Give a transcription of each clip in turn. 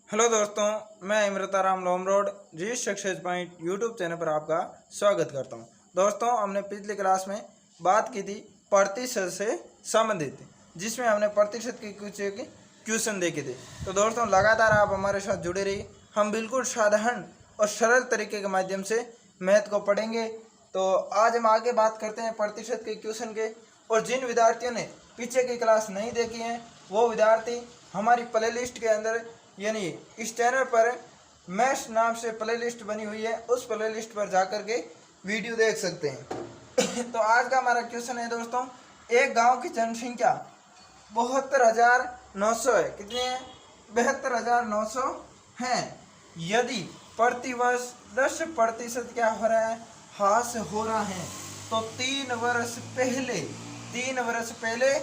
Hello दोस्तों, मैं इमरताराम लोमरोड जी success point YouTube channel पर आपका स्वागत करता हूं। दोस्तों, हमने पिछली क्लास में बात की थी प्रतिशत से संबंधित, जिसमें हमने प्रतिशत की कुछ एक क्वेश्चन देखे थे। तो दोस्तों, लगातार आप हमारे साथ जुड़े रहिए। हम बिल्कुल साधारण और सरल तरीके के माध्यम से मैथ को पढ़ेंगे। तो आज हम आगे बात करते हैं प्रतिशत के क्वेश्चन के। और जिन विद्यार्थियों ने पीछे की क्लास नहीं देखी है, वो विद्यार्थी हमारी प्ले लिस्ट के अंदर यानी इस चैनल पर मैथ्स नाम से प्ले लिस्ट बनी हुई है, उस प्ले लिस्ट पर जाकर के वीडियो देख सकते हैं। तो आज का हमारा क्वेश्चन है दोस्तों, एक गांव की जनसंख्या 72,900 है। कितनी है? 72,900 है। यदि प्रतिवर्ष 10% क्या हो रहा है? ह्रास हो रहा है। तो 3 वर्ष पहले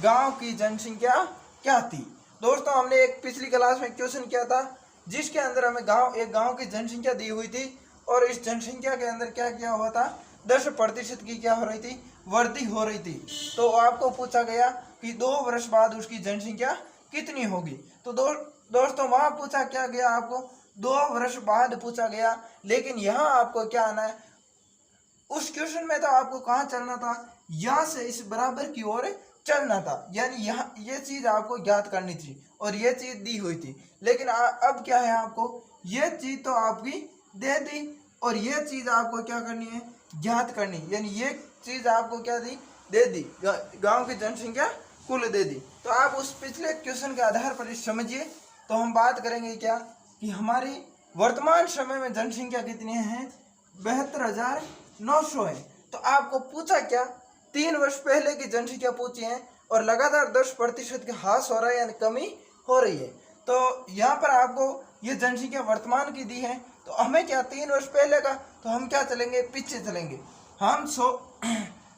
गांव की जनसंख्या क्या थी? दोस्तों, हमने एक पिछली क्लास में क्वेश्चन किया था, जिसके अंदर हमें एक गांव की जनसंख्या दी हुई थी, और इस जनसंख्या के अंदर क्या क्या हुआ था? 10% की क्या हो रही थी? वृद्धि हो रही थी। तो आपको पूछा गया कि 2 वर्ष बाद उसकी जनसंख्या कितनी होगी। तो दोस्तों, वहां पूछा क्या गया? आपको 2 वर्ष बाद पूछा गया। लेकिन यहाँ आपको क्या आना है? उस क्वेश्चन में तो आपको कहाँ चलना था? यहाँ से इस बराबर की ओर चलना था। यानी यहाँ ये चीज आपको ज्ञात करनी थी और ये चीज दी हुई थी। लेकिन अब क्या है? आपको ये चीज तो आपकी दे दी और ये चीज आपको क्या करनी है? ज्ञात करनी। यानी ये चीज आपको क्या दी? दे दी, गांव की जनसंख्या कुल दे दी। तो आप उस पिछले क्वेश्चन के आधार पर समझिए। तो हम बात करेंगे क्या कि हमारी वर्तमान समय में जनसंख्या कितनी है? 72,900 है। तो आपको पूछा क्या? 3 वर्ष पहले की जनसंख्या पूछी है और लगातार 10% का ह्रास हो रहा है, यानी कमी हो रही है। तो यहाँ पर आपको ये जनसंख्या वर्तमान की दी है। तो हमें क्या 3 वर्ष पहले का? तो हम क्या चलेंगे? पीछे चलेंगे। हम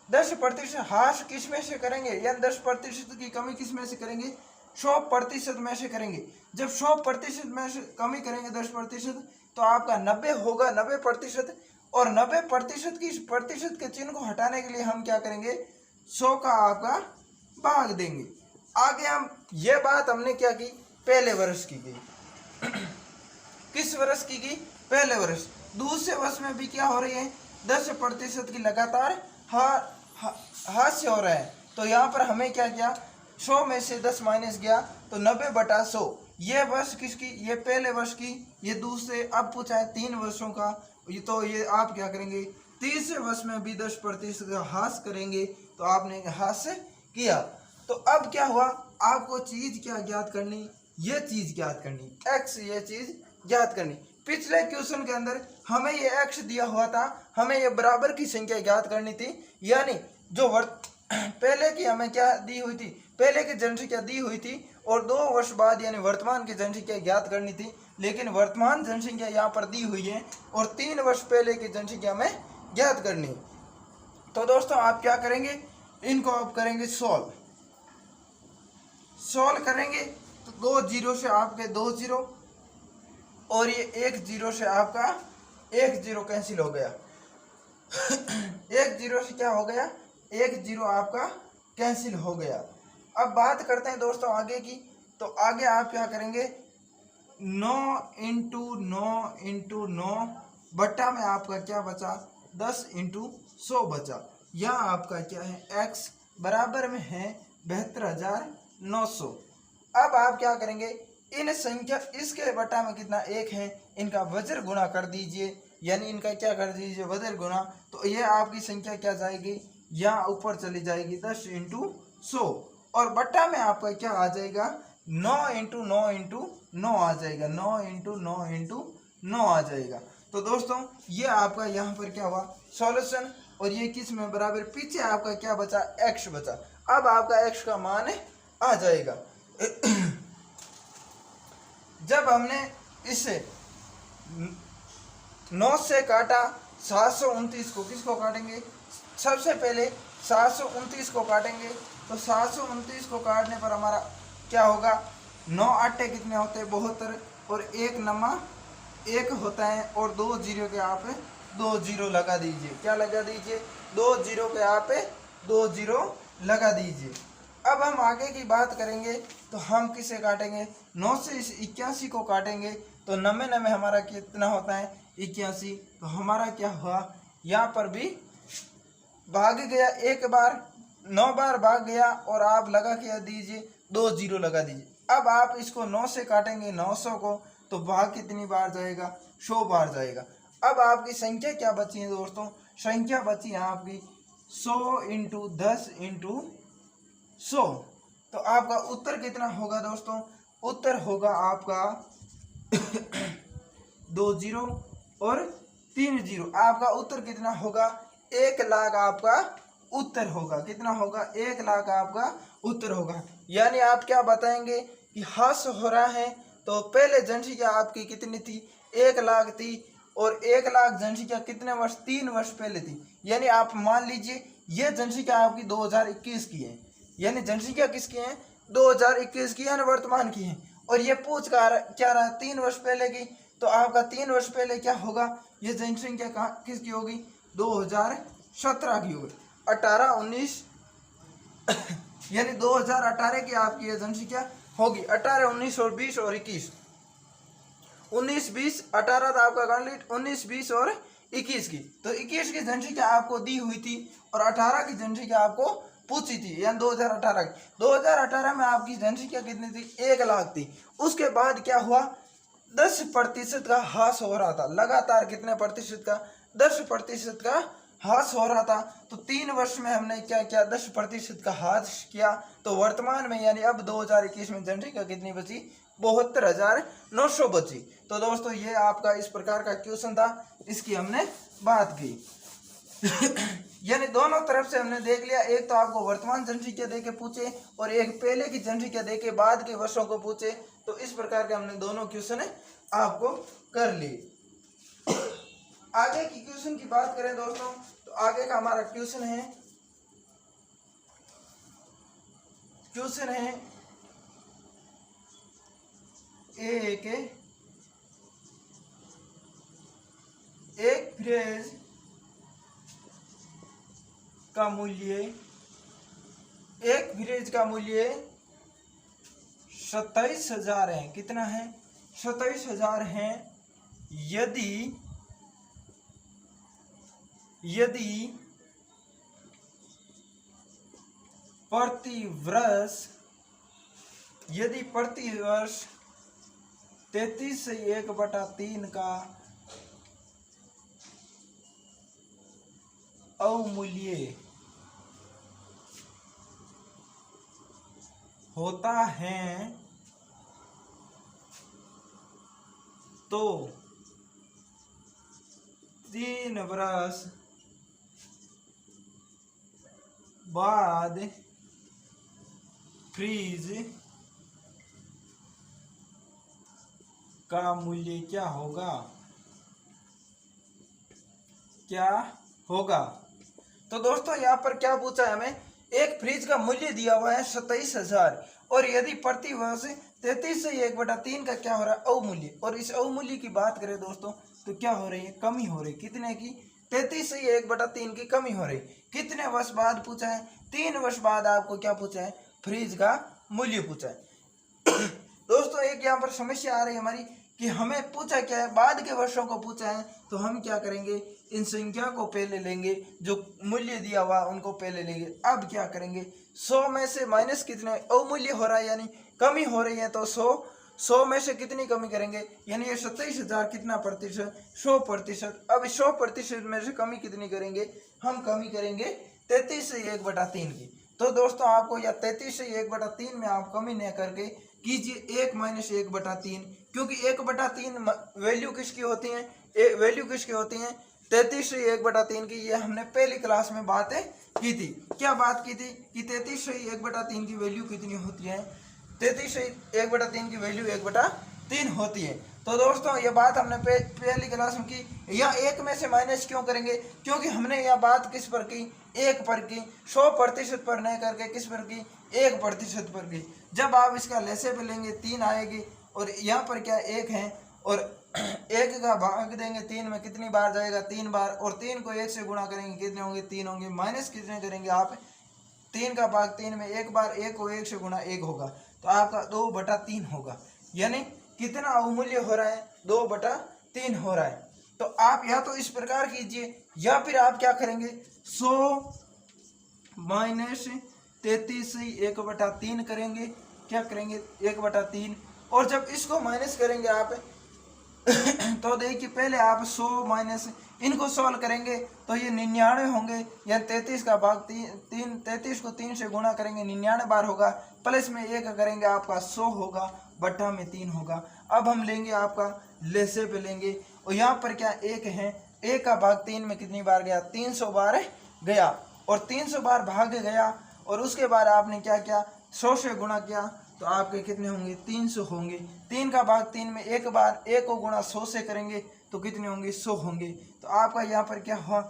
10% ह्रास किस में से करेंगे? यानी 10% की कमी किस में से करेंगे? 100% में से करेंगे। जब 100% में से कमी करेंगे 10%, तो आपका 90 होगा, 90%। और 90% के चिन्ह को हटाने के लिए हम क्या करेंगे? 100 का आपका भाग देंगे। आगे हम ये बात हमने क्या की? पहले वर्ष की गई। किस वर्ष की गई? पहले वर्ष। दूसरे वर्ष में भी क्या हो रही है? 10% की लगातार ह्रास हो रहा है। तो यहाँ पर हमें क्या किया? 100 में से 10 माइनस गया, तो 90/100। ये वर्ष किसकी? ये पहले वर्ष की। ये दूसरे। अब पूछा है 3 वर्षों का, तो ये आप क्या करेंगे? तीसरे वर्ष में भी 10% का ह्रास करेंगे। तो आपने ह्रास किया। तो अब क्या हुआ? आपको चीज क्या ज्ञात करनी? ये चीज ज्ञात करनी, x, ये चीज ज्ञात करनी। पिछले क्वेश्चन के अंदर हमें ये x दिया हुआ था, हमें ये बराबर की संख्या ज्ञात करनी थी। यानी जो पहले की हमें क्या दी हुई थी? पहले की जनसंख्या दी हुई थी और 2 वर्ष बाद यानी वर्तमान की जनसंख्या ज्ञात करनी थी। लेकिन वर्तमान जनसंख्या यहाँ पर दी हुई है और 3 वर्ष पहले की जनसंख्या में ज्ञात करनी है। तो दोस्तों, आप क्या करेंगे? इनको आप करेंगे सॉल्व करेंगे। तो 2 जीरो से आपके 2 जीरो और ये 1 जीरो से आपका 1 जीरो कैंसिल हो गया। 1 जीरो से क्या हो गया? 1 जीरो आपका कैंसिल हो गया। अब बात करते हैं दोस्तों आगे की। तो आगे आप क्या करेंगे? 9 इंटू 9 बट्टा में आपका क्या बचा? 10 इंटू 100 बचा। यहाँ आपका क्या है? x बराबर में है 72,900। अब आप क्या करेंगे? इन संख्या, इसके बट्टा में कितना? 1 है, इनका वज्र गुणा कर दीजिए। यानी इनका क्या कर दीजिए? वज्र गुणा। तो ये आपकी संख्या क्या जाएगी? यहाँ ऊपर चली जाएगी 10 इंटू 100। और बट्टा में आपका क्या आ जाएगा? 9 इंटू 9 आ जाएगा। 9 इंटू 9 आ जाएगा। तो दोस्तों, ये आपका यहाँ पर क्या हुआ? सॉल्यूशन। और ये किस में बराबर? पीछे आपका क्या बचा? x बचा। अब आपका x का मान आ जाएगा। जब हमने इसे 9 से काटा 729 को, किसको काटेंगे? सबसे पहले 729 को काटेंगे। तो 729 को काटने पर हमारा क्या होगा? 9 आटे कितने होते हैं? 72। और 1 नमा 1 होता है और 2 जीरो के आप 2 जीरो लगा दीजिए। क्या लगा दीजिए? 2 जीरो के आप 2 जीरो लगा दीजिए। अब हम आगे की बात करेंगे। तो हम किसे काटेंगे? 9 से इस 81 को काटेंगे तो 9 में हमारा कितना होता है 81। तो हमारा क्या हुआ, यहाँ पर भी भाग गया, एक बार 9 बार भाग गया और आप लगा के दीजिए 2 जीरो लगा दीजिए। अब आप इसको 9 से काटेंगे 900 को, तो भाग कितनी बार जाएगा 100 बार जाएगा। अब आपकी संख्या क्या बची है दोस्तों, संख्या बची है आपकी 100 इंटू 10 इंटू 100। तो आपका उत्तर कितना होगा दोस्तों, उत्तर होगा आपका 2 जीरो और 3 जीरो। आपका उत्तर कितना होगा 1 लाख आपका उत्तर होगा। कितना होगा 1 लाख आपका उत्तर होगा। यानी आप क्या बताएंगे कि हास्य हो रहा है, तो पहले जनसंख्या आपकी कितनी थी 1 लाख थी, और 1 लाख जनसंख्या कितने वर्ष 3 वर्ष पहले थी। यानी आप मान लीजिए ये जनसंख्या आपकी 2021 की है, यानी जनसंख्या किसकी है 2021 की, यानी वर्तमान की है। और ये पूछ क्या रहा है 3 वर्ष पहले की, तो आपका 3 वर्ष पहले क्या होगा, ये जनसंख्या कहाँ किसकी होगी 2017 की होगी। 18 19 यानी 2018 की आपकी ये जनसंख्या होगी। 18 19 और 20 और 21, 19 20 18 था आपका कंप्लीट, 19 20 और 21 की। तो 21 की जनसंख्या आपको दी हुई थी और 18 की जनसंख्या आपको पूछी थी, यानी 2018 की। 2018 में आपकी जनसंख्या कितनी थी 1 लाख थी। उसके बाद क्या हुआ 10% का ह्रास हो रहा था, लगातार कितने प्रतिशत का 10% का ह्रास हो रहा था। तो 3 वर्ष में हमने क्या किया 10% का ह्रास किया। तो वर्तमान में यानी अब 2021 में जनसंख्या कितनी बची 72,900 बची। तो दोस्तों ये आपका इस प्रकार का क्वेश्चन था, इसकी हमने बात की। यानी दोनों तरफ से हमने देख लिया, एक तो आपको वर्तमान जनसंख्या दे के पूछे और एक पहले की जनसंख्या दे के बाद के वर्षों को पूछे। तो इस प्रकार के हमने दोनों क्वेश्चन आपको कर लिए। आगे की क्वेश्चन की बात करें दोस्तों, तो आगे का हमारा क्वेश्चन है एक फ्रेज का मूल्य 27,000 है। कितना है 27,000 है। यदि प्रति वर्ष 33/1/3 का अवमूल्य होता है तो 3 वर्ष बाद फ्रीज का मूल्य क्या होगा। तो दोस्तों यहाँ पर क्या पूछा है हमें, एक फ्रिज का मूल्य दिया हुआ है 27,000 और यदि प्रति वर्ष 33/1/3 का क्या हो रहा है अवमूल्य। और इस अवमूल्य की बात करें दोस्तों तो क्या हो रही है कमी हो रही है। कितने की 33/1/3 की कमी हो रही। कितने वर्ष बाद पूछा है 3 वर्ष बाद आपको क्या पूछा है फ्रिज का मूल्य पूछा है। दोस्तों एक यहाँ पर समस्या आ रही है हमारी कि हमें पूछा क्या है बाद के वर्षों को पूछा है। तो हम क्या करेंगे इन संख्या को पहले लेंगे, जो मूल्य दिया हुआ उनको पहले लेंगे। अब क्या करेंगे 100 में से माइनस कितने अवमूल्य हो रहा है यानी कमी हो रही है, तो 100 में से कितनी कमी करेंगे यानी ये 27,000 कितना प्रतिशत 100%। अब 100% में से कमी कितनी करेंगे हम कमी करेंगे 33/1/3 की। तो दोस्तों आपको या 33/1/3 में आप कमी न करके कीजिए 1 - 1/3, क्योंकि 1/3 वैल्यू किसकी होती है 33/1/3 की। ये हमने पहली क्लास में बातें की थी। क्या बात की थी कि 33/1/3 की वैल्यू कितनी होती है 33/1/3 की वैल्यू 1/3 होती है। तो दोस्तों ये बात हमने पहली क्लास में की। या 1 में से माइनस क्यों करेंगे, क्योंकि हमने यह बात किस पर की 1 पर की, 100% पर नहीं करके किस पर की 1% पर की। जब आप इसका लैसे पे लेंगे 3 आएगी और यहाँ पर क्या 1 है और 1 का भाग देंगे 3 में कितनी बार जाएगा 3 बार, और 3 को 1 से गुणा करेंगे कितने होंगे 3 होंगे। माइनस कितने करेंगे आप 3 का भाग 3 में 1 बार, 1 को 1 से गुणा 1 होगा तो आपका 2/3 होगा। यानी कितना अवमूल्य हो रहा है, 2/3 हो रहा है। तो आप या तो इस प्रकार कीजिए या फिर आप क्या करेंगे, 100 माइनस 33 1/3 करेंगे, क्या करेंगे 1/3। और जब इसको माइनस करेंगे आप तो देखिए पहले आप 100 माइनस इनको सॉल्व करेंगे तो ये 99 होंगे, या 33 का भाग 33 को 3 से गुणा करेंगे 99 बार होगा, प्लस में 1 करेंगे आपका 100 होगा, बट्टा में 3 होगा। अब हम लेंगे आपका लेसे पे लेंगे, और यहाँ पर क्या 1 है, 1 का भाग 3 में कितनी बार गया, 300 बार गया, और 300 बार भाग गया। और उसके बाद आपने क्या किया, 100 से गुणा किया तो आपके कितने होंगे, 300 होंगे। 3 का भाग 3 में एक बार 1 को गुणा 100 से करेंगे तो कितने होंगे, 100 होंगे। तो आपका यहाँ पर क्या हुआ,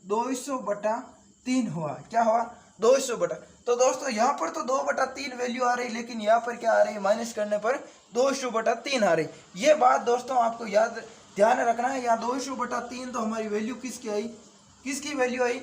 200/3 हुआ। क्या हुआ, 200 तो दोस्तों यहाँ पर तो 2/3 वैल्यू आ रही, लेकिन यहाँ पर क्या आ रही है, माइनस करने पर 200/3 आ रही। ये बात दोस्तों आपको याद ध्यान रखना है। यहाँ 200/3 तो हमारी वैल्यू किसकी आई, किसकी वैल्यू आई,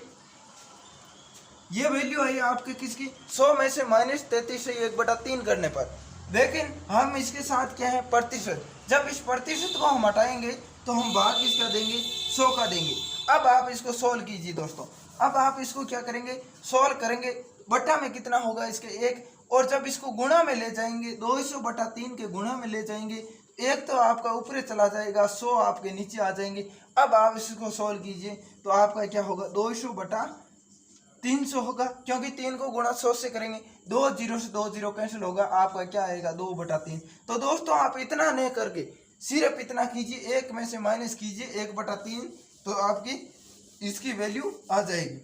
ये वैल्यू आई आपके किसकी, 100 में से माइनस 33 से 1/3 करने पर। लेकिन हम इसके साथ क्या है, प्रतिशत, जब इस प्रतिशत को हम हटाएंगे तो हम भाग किसका देंगे, 100 का देंगे। अब आप इसको सोल्व कीजिए दोस्तों, अब आप इसको क्या करेंगे, सोल्व करेंगे, बट्टा में कितना होगा इसके 1, और जब इसको गुणा में ले जाएंगे 200/3 के गुणा में ले जाएंगे, 1 तो आपका ऊपर चला जाएगा, 100 आपके नीचे आ जाएंगे। अब आप इसको सोल्व कीजिए तो आपका क्या होगा, 200/300 होगा, क्योंकि 3 को गुणा 100 से करेंगे, 2 0 से 2 0 कैंसिल होगा, आपका क्या आएगा, 2/3। तो दोस्तों आप इतना नहीं करके सिर्फ इतना कीजिए, 1 में से माइनस कीजिए 1/3, तो आपकी इसकी वैल्यू आ जाएगी।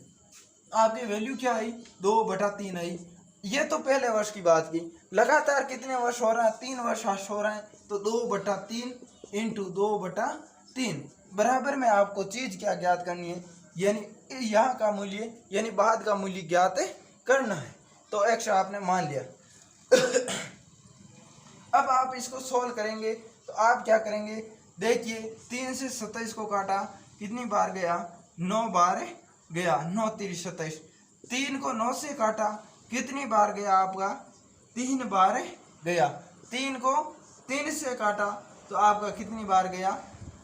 आपकी वैल्यू क्या आई, 2/3 आई। ये तो पहले वर्ष की बात की। लगातार कितने वर्ष हो रहा है, 3 वर्ष हो रहा है, तो 2/3 इंटू 2/3 बराबर में आपको चीज क्या ज्ञात करनी है, यानी यहाँ का मूल्य यानी बाद का मूल्य ज्ञात करना है। तो x आपने मान लिया। अब आप इसको सोल्व करेंगे तो आप क्या करेंगे, देखिए 3 से 27 को काटा, कितनी बार गया, 9 बार गया, 9 3 27। 3 को 9 से काटा, कितनी बार गया आपका, 3 बार गया। 3 को 3 से काटा तो आपका कितनी बार गया,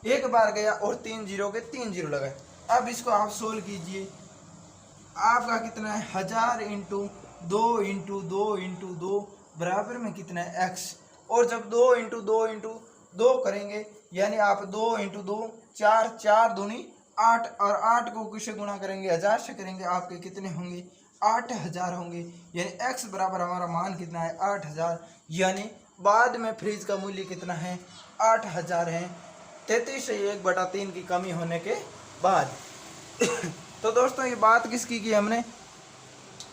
1 बार गया, और 3 0 के 3 0 लगाए। अब इसको आप सोल्व कीजिए, आपका कितना है, 1000 इंटू 2 इंटू 2 इंटू 2 बराबर में कितना है, x। और जब 2 इंटू 2 इंटू 2 करेंगे, यानी आप 2 इंटू 2 4, 4 दूनी 8, और 8 को किससे गुणा करेंगे, 1000 से करेंगे, आपके कितने होंगे, 8000 होंगे। यानी x बराबर हमारा मान कितना है, 8000। यानी बाद में फ्रीज का मूल्य कितना है, 8000 है, 33 से 1/3 की कमी होने के बाद। तो दोस्तों ये बात किसकी की हमने,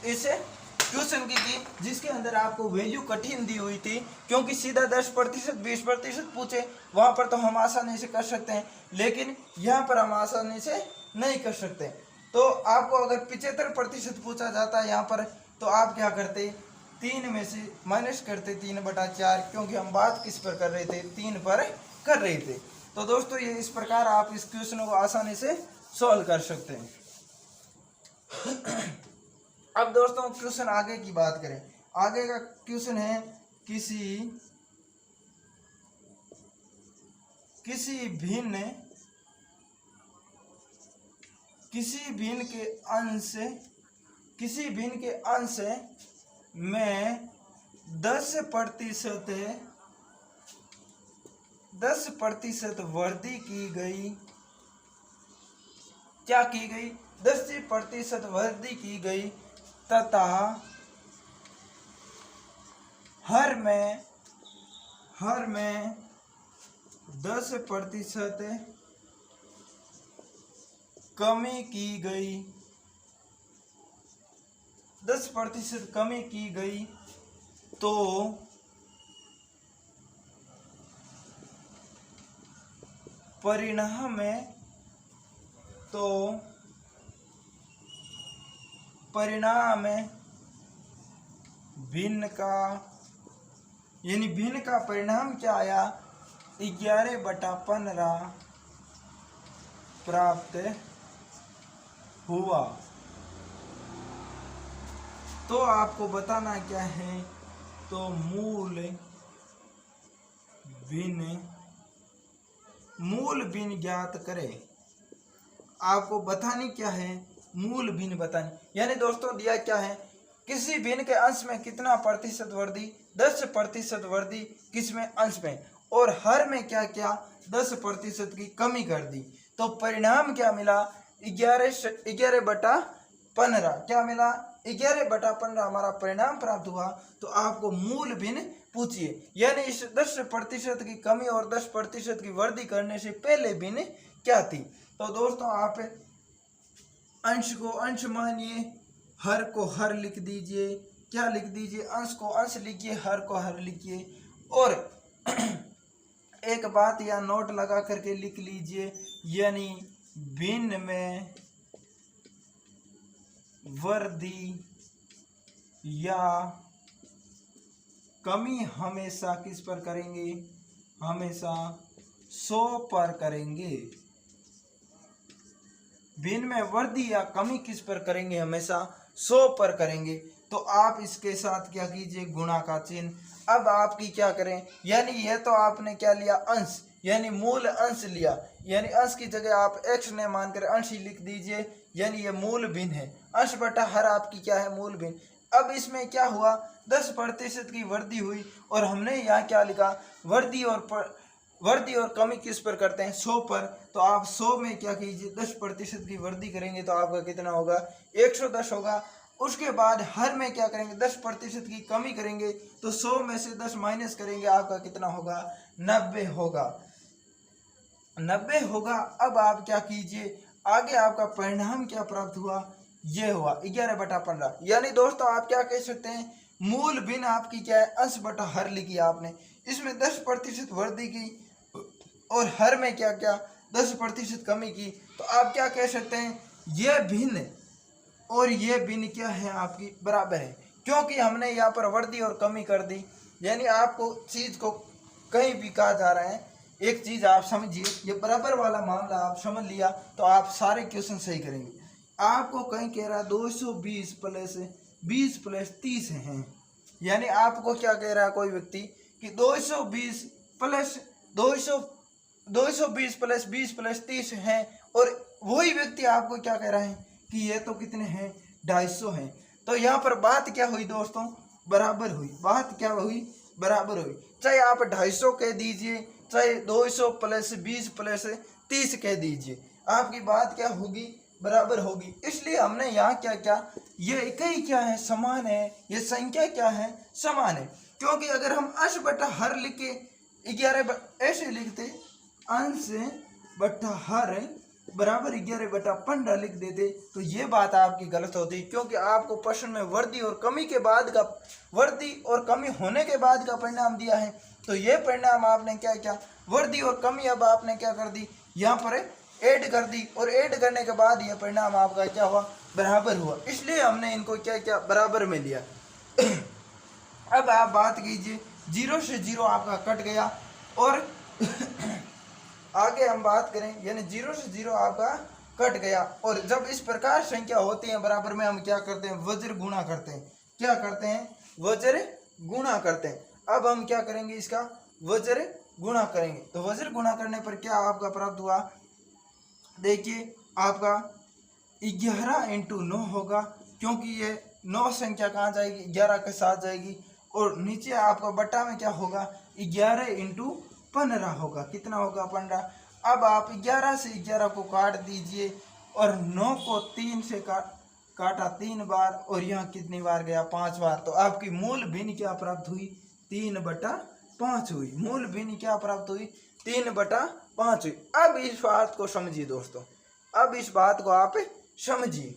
इसे क्वेश्चन की थी, जिसके अंदर आपको वैल्यू कठिन दी हुई थी, क्योंकि सीधा 10% 20% पूछे, वहां पर तो हम आसानी से कर सकते हैं, लेकिन यहाँ पर हम आसानी से नहीं कर सकते। तो आपको अगर 75% पूछा जाता है यहाँ पर, तो आप क्या करते, 3 में से माइनस करते 3/4, क्योंकि हम बात किस पर कर रहे थे, 3 पर कर रहे थे। तो दोस्तों ये इस प्रकार आप इस क्वेश्चन को आसानी से सॉल्व कर सकते हैं। अब दोस्तों क्वेश्चन आगे की बात करें, आगे का क्वेश्चन है, किसी भिन्न के अंश में 10% वृद्धि की गई, क्या की गई, 10% वृद्धि की गई, तथा हर में 10% कमी की गई, 10% कमी की गई, तो परिणाम में भिन्न का परिणाम क्या आया, 11/15 प्राप्त हुआ। तो आपको बताना क्या है, तो मूल भिन्न मूल भिन्न ज्ञात करें। आपको बतानी क्या है, मूल भिन्न बतानी। यानी दोस्तों दिया क्या है, किसी भिन्न के अंश में कितना प्रतिशत वृद्धि, 10% वृद्धि किसमें, अंश में, और हर में क्या क्या 10% की कमी कर दी। तो परिणाम क्या मिला, 11/15। क्या मिला, 11/15 हमारा परिणाम प्राप्त हुआ। तो आपको मूल भिन्न पूछिए, यानी इस 10% की कमी और 10% की वृद्धि करने से पहले भिन्न क्या थी। तो दोस्तों आप अंश को अंश मानिए, हर को हर लिख दीजिए। क्या लिख दीजिए, अंश को अंश लिखिए, हर को हर लिखिए। और एक बात या नोट लगा करके लिख लीजिए, यानी भिन्न में वृद्धि या कमी हमेशा किस पर करेंगे, हमेशा 100 पर करेंगे। भिन्न में वृद्धि या कमी किस पर करेंगे, हमेशा 100 पर करेंगे। तो आप इसके साथ क्या कीजिए, गुणा का चिन्ह। अब आपकी क्या करें, यानी यह तो आपने क्या लिया, अंश, यानी मूल अंश लिया, यानी अंश की जगह आप x ने मानकर अंश ही लिख दीजिए, यानी ये मूल भिन्न है। अंश बटा हर आपकी क्या है, मूल भिन्न। अब इसमें क्या हुआ, 10% की वृद्धि हुई, और हमने यहाँ क्या लिखा, वृद्धि और कमी किस पर करते हैं, 100 पर। तो आप 100 में क्या कीजिए, 10% की वृद्धि करेंगे तो आपका कितना होगा, 110 होगा। उसके बाद हर में क्या करेंगे, 10% की कमी करेंगे, तो 100 में से 10 माइनस करेंगे, आपका कितना होगा, 90 होगा, 90 होगा। अब आप क्या कीजिए, आगे आपका परिणाम क्या प्राप्त हुआ, ये हुआ 11/15। यानी दोस्तों आप क्या कह सकते हैं, मूल भिन्न आपकी क्या है, अंश बटा हर लिखी आपने, इसमें 10% वृद्धि की और हर में क्या क्या 10% कमी की। तो आप क्या कह सकते हैं, ये भिन्न और ये भिन्न क्या है, आपकी बराबर है, क्योंकि हमने यहाँ पर वृद्धि और कमी कर दी। यानी आपको चीज को कहीं भी कहा जा रहा है, एक चीज आप समझिए, ये बराबर वाला मामला आप समझ लिया तो आप सारे क्वेश्चन सही करेंगे। आपको कहीं कह रहा है 220 + 20 + 30 हैं, यानी आपको क्या कह रहा है कोई व्यक्ति कि 220 + 20 + 30 हैं, और वही व्यक्ति आपको क्या कह रहा है कि ये तो कितने हैं, 250 हैं। तो यहाँ पर बात क्या हुई दोस्तों, बराबर हुई। बात क्या हुई, बराबर हुई। चाहे आप 250 कह दीजिए, चाहे 200 + 20 + 30 कह दीजिए, आपकी बात क्या होगी, बराबर होगी। इसलिए हमने यहाँ क्या क्या, ये इकाई क्या है, समान है, ये संख्या क्या है, समान है। क्योंकि अगर हम अंश बटा हर लिख के 11 ऐसे लिखते, अंश बटा हर बराबर 11/15 लिख देते, तो ये बात आपकी गलत होती, क्योंकि आपको प्रश्न में वृद्धि और कमी के बाद का, वृद्धि और कमी होने के बाद का परिणाम दिया है। तो ये परिणाम आपने क्या किया, वृद्धि और कमी अब आपने क्या कर दी, यहाँ पर ऐड कर दी, और ऐड करने के बाद ये परिणाम आपका क्या हुआ, बराबर हुआ। इसलिए हमने इनको क्या क्या, बराबर में लिया। अब आप बात कीजिए, 0 से 0 आपका कट गया, और आगे हम बात करें, यानी 0 से 0 आपका कट गया। और जब इस प्रकार संख्या होती है बराबर में, हम क्या करते हैं, वज्र गुणा करते हैं। क्या करते हैं, वज्र गुणा करते हैं। अब हम क्या करेंगे, इसका वज्र गुणा करेंगे। तो वज्र गुणा करने पर क्या आपका प्राप्त हुआ, देखिए आपका 11 × 9 होगा, क्योंकि ये 9 संख्या कहाँ जाएगी, 11 के साथ जाएगी, और नीचे आपका बटा में क्या होगा, 11 × 15 होगा। कितना होगा, 15। अब आप 11 से 11 को काट दीजिए, और 9 को 3 से काटा 3 बार, और यहाँ कितनी बार गया, 5 बार। तो आपकी मूल भिन्न क्या प्राप्त हुई, 3/5 हुई। मूल भिन्न क्या प्राप्त हुई, 3/5 हुई। अब इस बात को समझिए दोस्तों, अब इस बात को आप समझिए,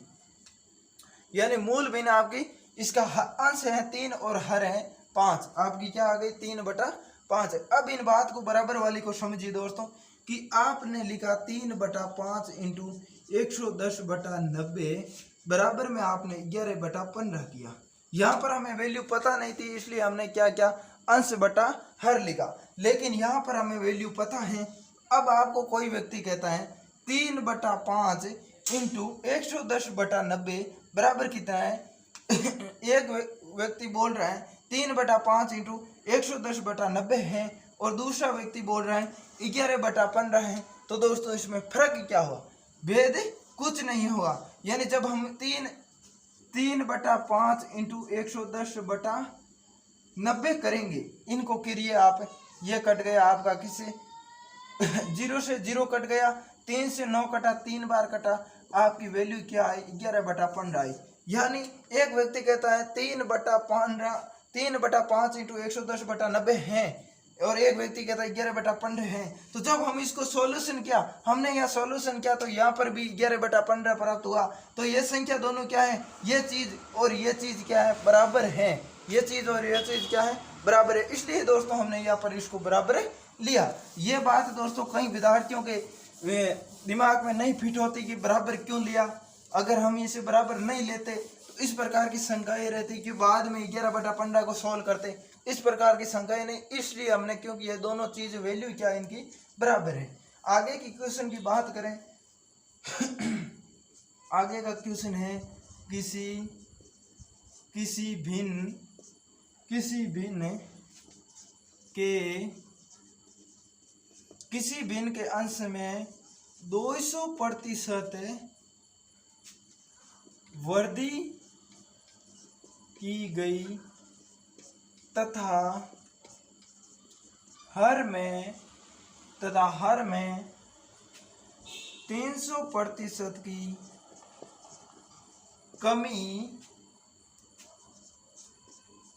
यानी मूल भिन्न आपकी, इसका अंश है 3 और हर है 5, आपकी क्या आ गई, 3/5 है। अब इन बात को बराबर वाली को समझिए दोस्तों, कि आपने लिखा 3/5 × 110/90 बराबर में आपने 11/15 किया। यहाँ पर हमें वैल्यू पता नहीं थी, इसलिए हमने क्या किया, अंश बटा हर लिखा। लेकिन यहाँ पर हमें वैल्यू पता है। अब आपको कोई व्यक्ति कहता है 3/5 × 110/90 बराबर कितना है, एक व्यक्ति बोल रहा है 3/5 × 110/90 है, और दूसरा व्यक्ति बोल रहा है 11/15 है, तो दोस्तों इसमें फर्क क्या हुआ? भेद कुछ नहीं हुआ। यानी जब हम 3/5 इंटू 110/90 करेंगे, इनको करिए आप, ये कट गया आपका किससे 0 से 0 कट गया, 3 से 9 कटा, 3 बार कटा, आपकी वैल्यू क्या आई? 11/15 आई। यानी एक व्यक्ति कहता है 3/5 इंटू 110/90 है, और एक व्यक्ति कहता है 11/15 है। तो जब हम इसको सॉल्यूशन किया, हमने यहाँ सॉल्यूशन किया, तो यहाँ पर भी 11/15 प्राप्त हुआ। तो ये संख्या दोनों क्या है? ये चीज और ये चीज क्या है? बराबर है। ये चीज और ये चीज क्या है? बराबर है। इसलिए दोस्तों हमने यहाँ पर इसको बराबर लिया। ये बात दोस्तों कई विद्यार्थियों के दिमाग में नहीं फिट होती कि बराबर क्यों लिया। अगर हम इसे बराबर नहीं लेते तो इस प्रकार की शंकाएं रहती कि बाद में 11/15 को सॉल्व करते, इस प्रकार की शंकाएं नहीं। इसलिए हमने, क्योंकि ये दोनों चीज वैल्यू क्या इनकी बराबर है। आगे की क्वेश्चन की बात करें आगे का क्वेश्चन है किसी भिन्न के अंश में 200% वृद्धि की गई तथा हर में 300% की कमी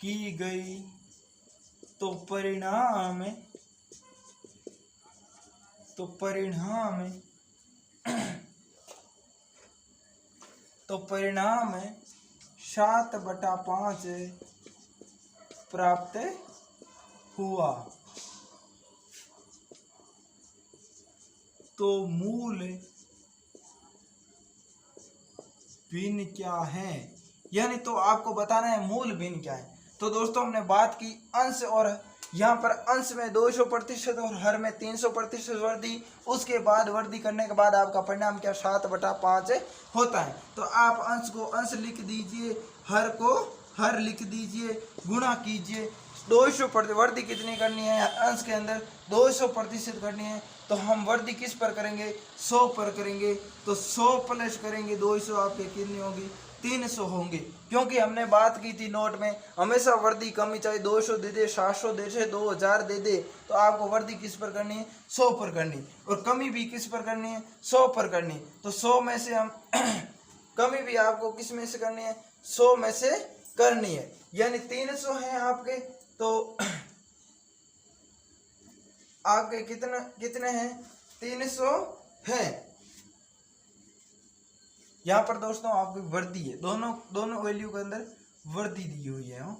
की गई, तो परिणाम 7/5 प्राप्त हुआ। तो मूल भिन्न क्या है? यानी तो आपको बताना है मूल भिन्न क्या है। तो दोस्तों हमने बात की अंश, और यहाँ पर अंश में 200% और हर में 300% वृद्धि, उसके बाद वृद्धि करने के बाद आपका परिणाम क्या? 7/5 होता है। तो आप अंश को अंश लिख दीजिए, हर को हर लिख दीजिए, गुणा कीजिए। 200% वृद्धि कितनी करनी है? अंश के अंदर 200% करनी है, तो हम वृद्धि किस पर करेंगे? 100 पर करेंगे। तो 100 प्लस करेंगे 200, आपके कितनी होगी? 300 होंगे। क्योंकि हमने बात की थी नोट में, हमेशा वृद्धि कमी चाहे 200 दे दे, 700 दे दे, 2000 दे दे, तो आपको वृद्धि किस पर करनी है? 100 पर करनी, और कमी भी किस पर करनी है? 100 पर करनी। तो 100 में से हम कमी भी आपको किस में से करनी है? 100 में से करनी है। यानी 300 है आपके, तो आपके कितने हैं? 300 है। यहाँ पर दोस्तों आपकी वृद्धि है, दोनों वैल्यू के अंदर वृद्धि दी हुई है।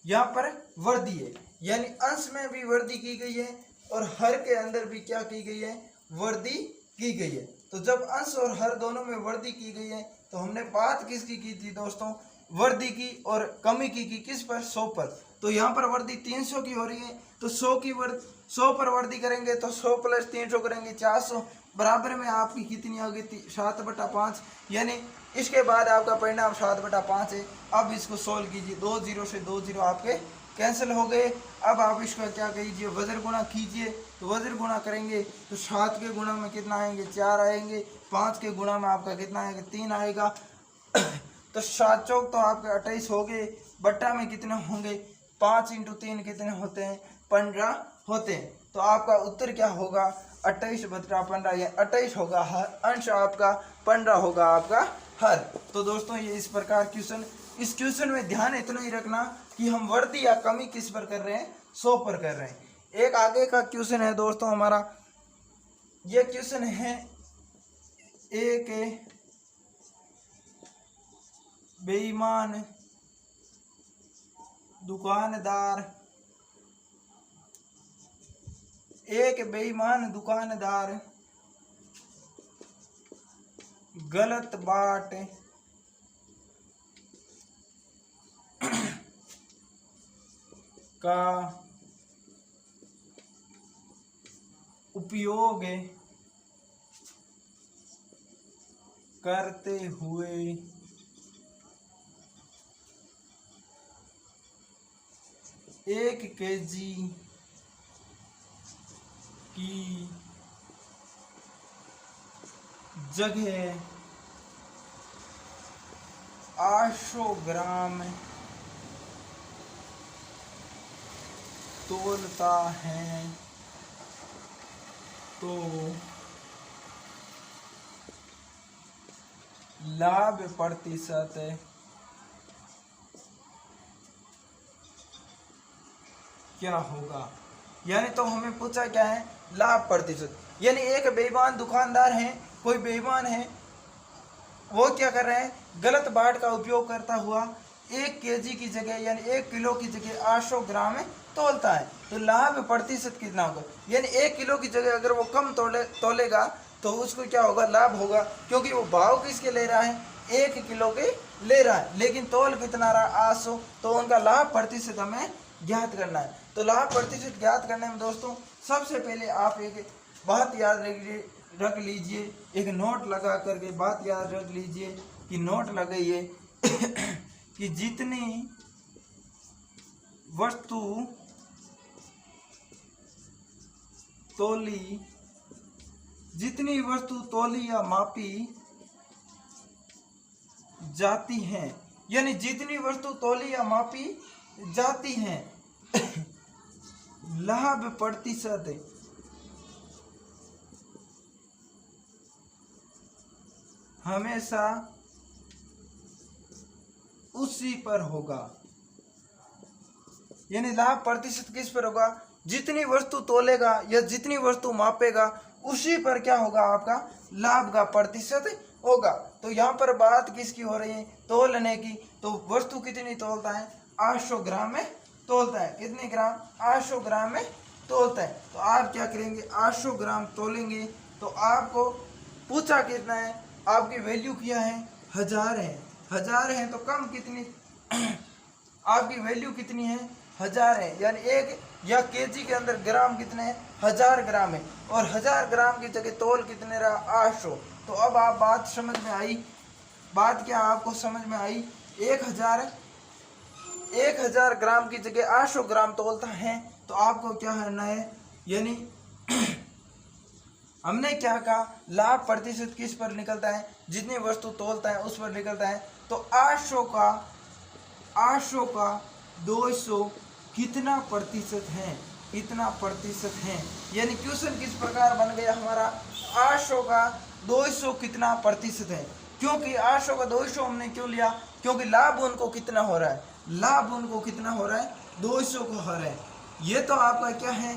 यहाँ पर वृद्धि है, यानी अंश में भी वृद्धि की गई है और हर के अंदर भी क्या की गई है? वृद्धि की गई है। तो जब अंश और हर दोनों में वृद्धि की गई है, तो हमने बात किसकी की थी दोस्तों? वृद्धि की, और कमी की किस पर? 100 पर। तो यहाँ पर वृद्धि 300 की हो रही है, तो 100 पर वृद्धि करेंगे, तो 100 प्लस 300 करेंगे 400, बराबर में आपकी कितनी होगी? 7/5। यानी इसके बाद आपका परिणाम 7/5 है। अब इसको सोल्व कीजिए, 2 0 से 2 0 आपके कैंसिल हो गए। अब आप इसका क्या कीजिए? वज्र गुणा कीजिए। तो वज्र गुणा करेंगे तो 7 के गुणा में कितना आएंगे? 4 आएंगे। 5 के गुणा में आपका कितना आएगा? 3 आएगा। तो 7 चौक तो आपके 28 हो गए। बट्टा में कितने होंगे? 5 इंटू 3 कितने होते हैं? 15 होते हैं। तो आपका उत्तर क्या होगा? 28/15, या 28 होगा हर, अंश आपका 15 होगा आपका हर। तो दोस्तों ये इस प्रकार क्वेश्चन, इस क्वेश्चन में ध्यान इतना ही रखना कि हम वृद्धि या कमी किस पर कर रहे हैं? 100 पर कर रहे हैं। एक आगे का क्वेश्चन है दोस्तों हमारा, ये क्वेश्चन है एक बेईमान दुकानदार गलत बाट का उपयोग करते हुए 1 kg की जगह 800 ग्राम तोलता है तो लाभ प्रतिशत क्या होगा। यानी तो हमें पूछा क्या है, लाभ प्रतिशत। यानी एक बेईमान दुकानदार है, कोई बेईमान है, वो क्या कर रहे हैं, गलत बाट का उपयोग करता हुआ 1 केजी की जगह यानी 1 किलो की जगह 800 ग्राम तोलता है, तो लाभ प्रतिशत कितना होगा। यानी 1 किलो की जगह अगर वो कम तोलेगा तो उसको क्या होगा, लाभ होगा, क्योंकि वो भाव किसके ले रहा है, 1 किलो के ले रहा है, लेकिन तोल कितना रहा, 800। तो उनका लाभ प्रतिशत हमें ज्ञात करना है। तो लाभ प्रतिशत ज्ञात करने में दोस्तों सबसे पहले आप एक बात याद रख लीजिए, एक नोट लगा करके बात याद रख लीजिए कि नोट लगाइए कि जितनी वस्तु तोली या मापी जाती है, यानी जितनी वस्तु तोली या मापी जाती है लाभ प्रतिशत हमेशा उसी पर होगा। यानी लाभ प्रतिशत किस पर होगा, जितनी वस्तु तोलेगा या जितनी वस्तु मापेगा उसी पर क्या होगा, आपका लाभ का प्रतिशत होगा। तो यहाँ पर बात किसकी हो रही है, तोलने की। तो वस्तु कितनी तोलता है, 800 ग्राम में तोलता है। कितने ग्राम, 800 ग्राम में तोलता है। तो आप क्या करेंगे, 800 ग्राम तोलेंगे तो आपको पूछा कितना है, आपकी वैल्यू क्या है, 1000 है। 1000 है तो कम कितनी आपकी वैल्यू कितनी है, 1000 है। यानी एक या केजी के अंदर ग्राम कितने हैं, 1000 ग्राम है, और 1000 ग्राम की जगह तोल कितने रहा, 800। तो अब आप बात समझ में आई, बात क्या आपको समझ में आई, 1000 ग्राम की जगह 800 ग्राम तोलता है। तो आपको क्या करना है, यानी हमने क्या कहा, लाभ प्रतिशत किस पर निकलता है, जितनी वस्तु तोलता है उस पर निकलता है। तो 800 का 200 कितना प्रतिशत है, इतना प्रतिशत है। यानी क्वेश्चन किस प्रकार बन गया हमारा, 800 का 200 कितना प्रतिशत है। क्योंकि 800 का 200 हमने क्यों लिया, क्योंकि लाभ उनको कितना हो रहा है, लाभ उनको कितना हो रहा है, 200 को हो रहा है। ये तो आपका क्या है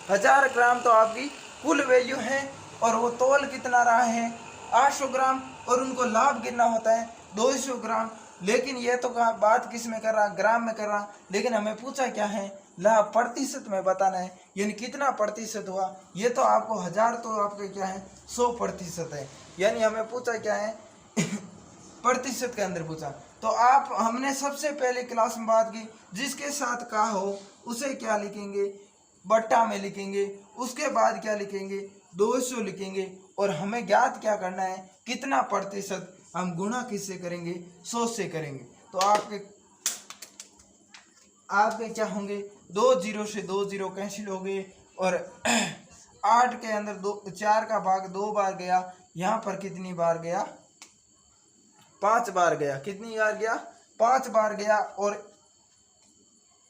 1000 ग्राम तो आपकी कुल वैल्यू है, और वो तोल कितना रहा है, 800 ग्राम, और उनको लाभ कितना होता है, 200 ग्राम। लेकिन ये तो बात किस में कर रहा, ग्राम में कर रहा, लेकिन हमें पूछा क्या है, लाभ प्रतिशत में बताना है, यानी कितना प्रतिशत हुआ। ये तो आपको 1000 तो आपके क्या है 100% है, यानी हमें पूछा क्या है प्रतिशत के अंदर पूछा। तो आप हमने सबसे पहले क्लास में बात की, जिसके साथ का हो उसे क्या लिखेंगे, बट्टा में लिखेंगे, उसके बाद क्या लिखेंगे, 200 लिखेंगे, और हमें ज्ञात क्या करना है, कितना प्रतिशत, हम गुणा किससे करेंगे, 100 से करेंगे। तो आपके क्या होंगे, 2 0 से 2 0 कैंसिल हो गए, और 8 के अंदर 4 का भाग 2 बार गया, यहाँ पर कितनी बार गया, 5 बार गया। कितनी बार गया, 5 बार गया, और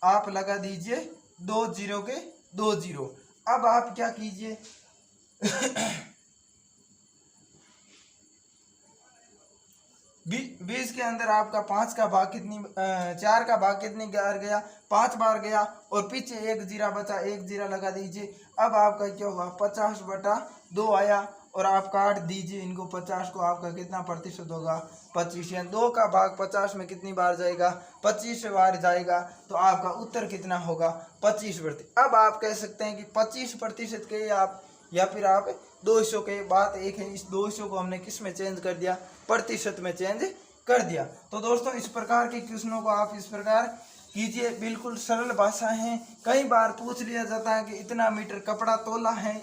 आप लगा दीजिए 2 0 के 2 0। अब आप क्या कीजिए 20 के अंदर आपका 5 का भाग कितनी 4 का भाग कितनी बार गया, 5 बार गया, और पीछे 1 जीरा बचा, 1 जीरा लगा दीजिए। अब आपका क्या होगा, 50/2 आया, और आप काट दीजिए इनको, 50 को, आपका कितना प्रतिशत होगा, 25। यानी 2 का भाग 50 में कितनी बार जाएगा, 25 बार जाएगा। तो आपका उत्तर कितना होगा, 25%। अब आप कह सकते हैं कि 25% के आप, या फिर आप 200 के, बात एक है, इस 200 को हमने किस में चेंज कर दिया, प्रतिशत में चेंज कर दिया। तो दोस्तों इस प्रकार के क्वेश्चनों को आप इस प्रकार कीजिए, बिल्कुल सरल भाषा है। कई बार पूछ लिया जाता है कि इतना मीटर कपड़ा तोला है,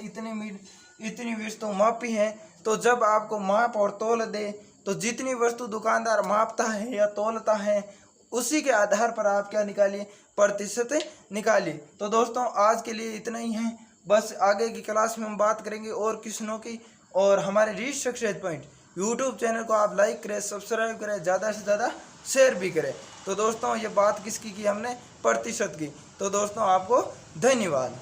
इतनी वस्तु मापी है। तो जब आपको माप और तोल दे, तो जितनी वस्तु दुकानदार मापता है या तोलता है, उसी के आधार पर आप क्या निकालिए, प्रतिशत निकालिए। तो दोस्तों आज के लिए इतना ही है। बस आगे की क्लास में हम बात करेंगे और क्वेश्चनों की। और हमारे reach success point YouTube channel को आप लाइक करें, सब्सक्राइब करें, ज़्यादा से ज़्यादा शेयर भी करें। तो दोस्तों ये बात किसकी की हमने? प्रतिशत की। तो दोस्तों आपको धन्यवाद।